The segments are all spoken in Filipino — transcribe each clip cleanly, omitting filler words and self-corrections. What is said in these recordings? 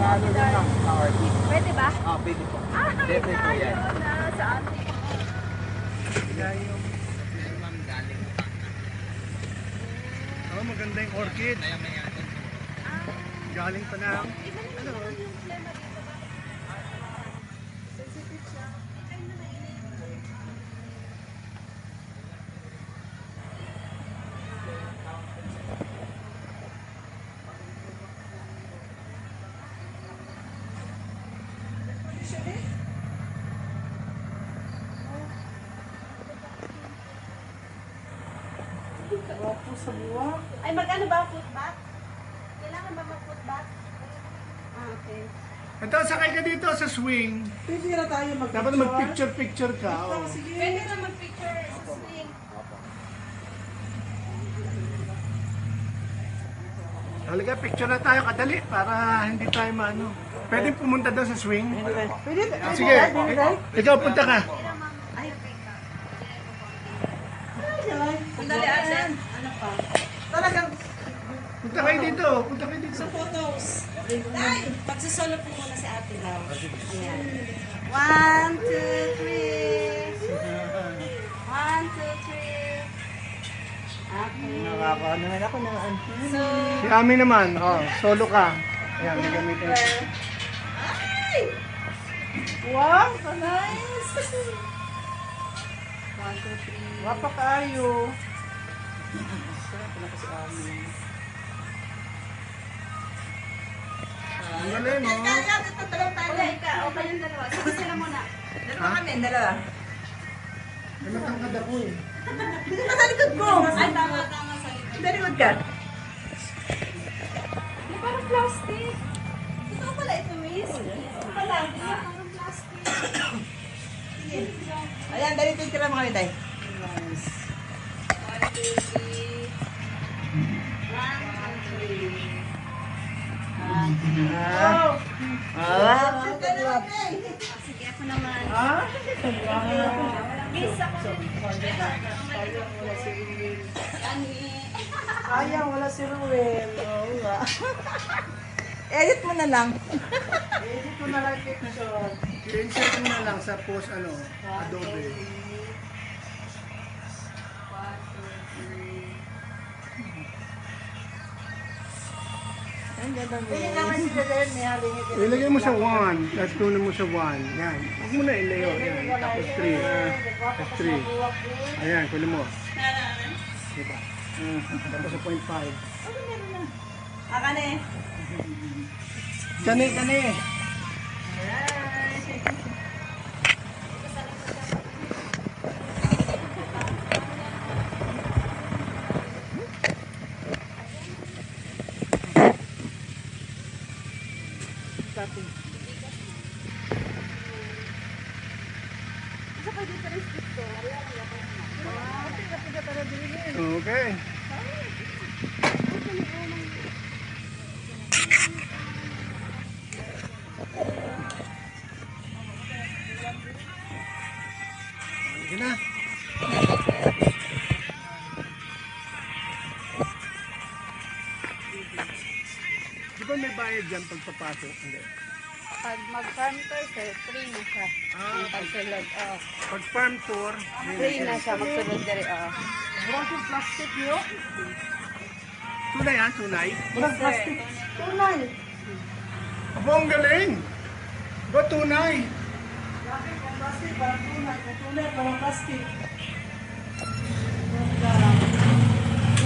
ano rin lang, orchid. Pwede ba? Pwede po. Ah, Depende po yan. sa atin. Oh, maganda yung orchid. Galing pa na. Ano? Yung flema dito ba? Sensitive siya. Ay, na mainit. Wapo sa buwak. Ay, magkano ba ang footbath? Kailangan ba mag-footbath? Ah, okay. Ito, sakay ka dito sa swing. Pwede na tayo mag-picture. Dapat mag-picture-picture ka. Oh. Sige. Pwede na mag-picture sa swing. Halika, picture na tayo kadali para hindi tayo maano. Pwede pumunta daw sa swing. Pwede. Sige, ikaw punta ka. Sandali, Asen. Ano pa? Talagang Punta kayo dito. Punta kayo dito. sa photos. Ay, magsasolo po muna si ate daw. Ayan. 1, 2, 3. 1, 2, 3. Okay. Nakakaano naman ako ng So, Si Ami naman, solo ka. Ayan, may gamitin. ay! Wow, so nice! 1, 2, 3. Wapa kayo. Sarap na kasi amin. Ang galing, no? Wala, ikaw. O kayong dalawa. Sige sila muna. Dalawa kami, dalawa. May matangkad ako eh. Dito ka sa likod ko! Ay, tama sa likod. Sa likod ka. Di parang plastic. Totoo pala ito, miss. Ito pala. Di ba parang plastic? Ayan, dali picture mo kami tayo. 1, 2, 3. 1, 2, 3. Oh! Sige, ako naman. Ah? Miss ako. Sayang, wala si Ruel. Oo nga. Edit mo na lang. Edit mo na lang picture. I-insert mo na lang sa post, Adobe. Ang ganda mo. Tingin naman si Deden, may halingit. Ilagay mo sa 1. Tapos tunan mo sa 1. Yan. Huwag mo na ilayo. Yan. Tapos 3. Tapos 3. Ayan, kunin mo. Diba? Tapos sa 0.5. Akane. Kani, kani. Okay. Sige na. Di ba may bayad dyan pagpapasok? Hindi. Pag mag-farm tour, sir, free na siya. Ang pagsulod. Pag farm tour, Free na siya. Magsulod diri. Walang yung plastic yun. tunay ha, tunay. Walang plastic. Tunay. Abo, ang galing. Ba, tunay. Bakit ang plastic? Parang tunay. Kung tunay, parang plastic.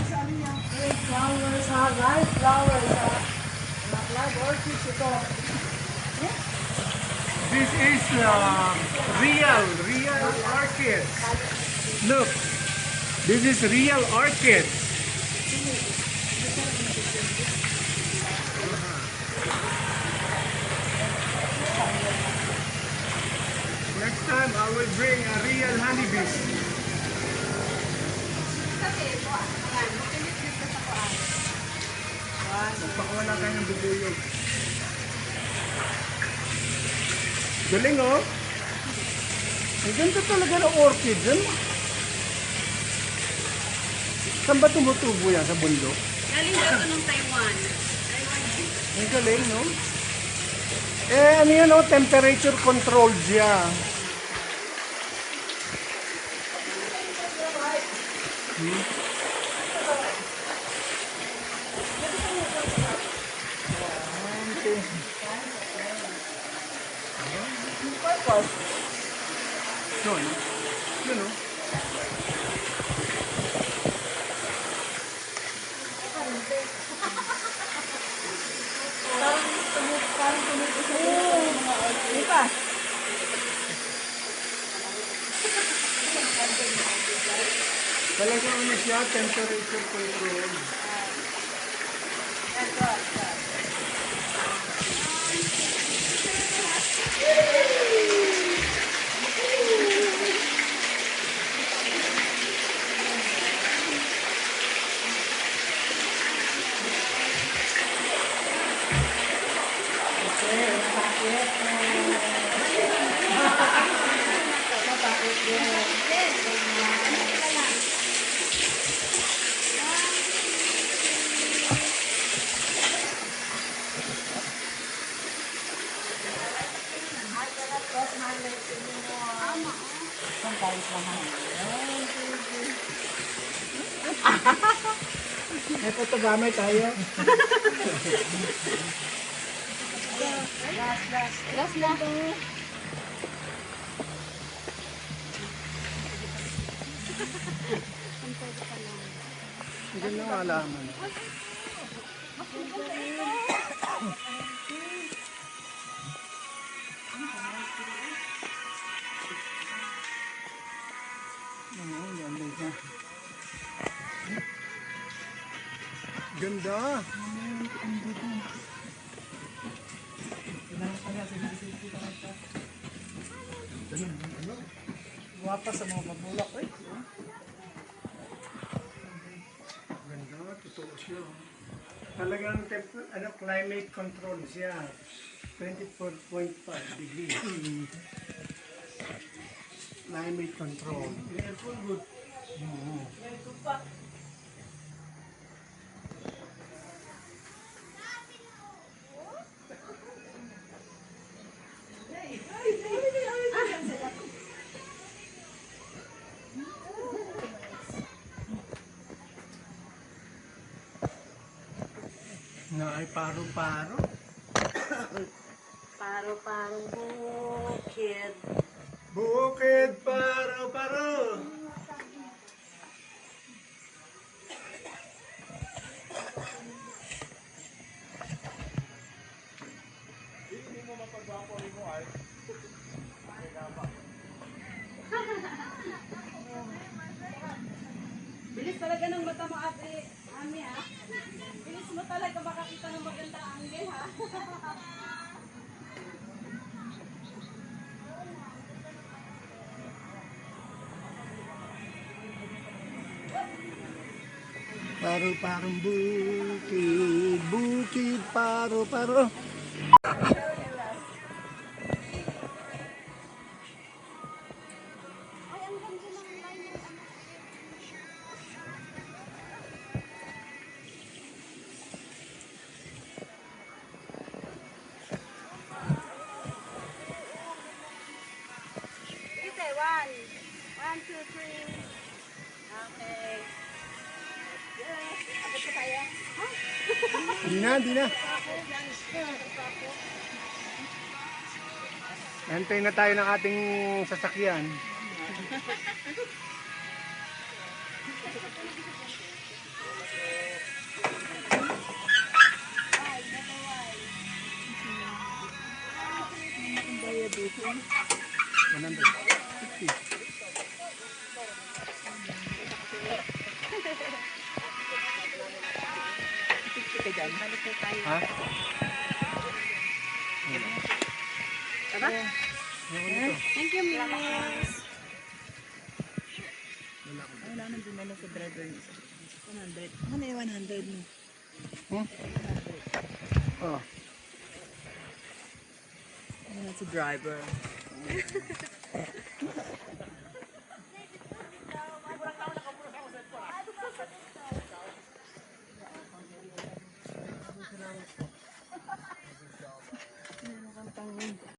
Saan niya? Red flowers ha. Rice flowers ha. Blood orchids ito. This is real orchid. Look, this is real orchid. Next time I will bring a real honeybees. Magpakawala tayo ng bubuyog. Galing oh. Ang ganda talaga ng orchid. Ano? Saan ba tumutubo yan? Sa bundok? Galing daw ito ng Taiwan. Ang galing, no? Ano yan, oh, temperature controlled siya. Yun, yun, oh. Hindi pa. Talagang ano siya, temperature control. May pagkagamay tayo. Last na. Hindi na malaman. Ganda. Wapa sa mga pabulak. Ganda, totoo siya. Talagang climate control siya. 24.5 degrees. Climate control. Good. Na ay paro-paro. Paro-parong bukid. Bukid paro-paro. Bilis talaga ng mata mo, ate. Ami, ha? Bilis mo talaga makakita ng magandang angle, ha? Paro-parong bukid. Bukid paro-paro. Sige, one. 1, 2, 3. Okay. Yes. Abot pa tayo. Ha? Di na, di na. Antay na tayo ng ating sasakyan. Ha? Thank you, miss. Wala nang dinala sa driver niya. 100. Ano yung 100 mo? Hmm? Oh. Ano sa driver?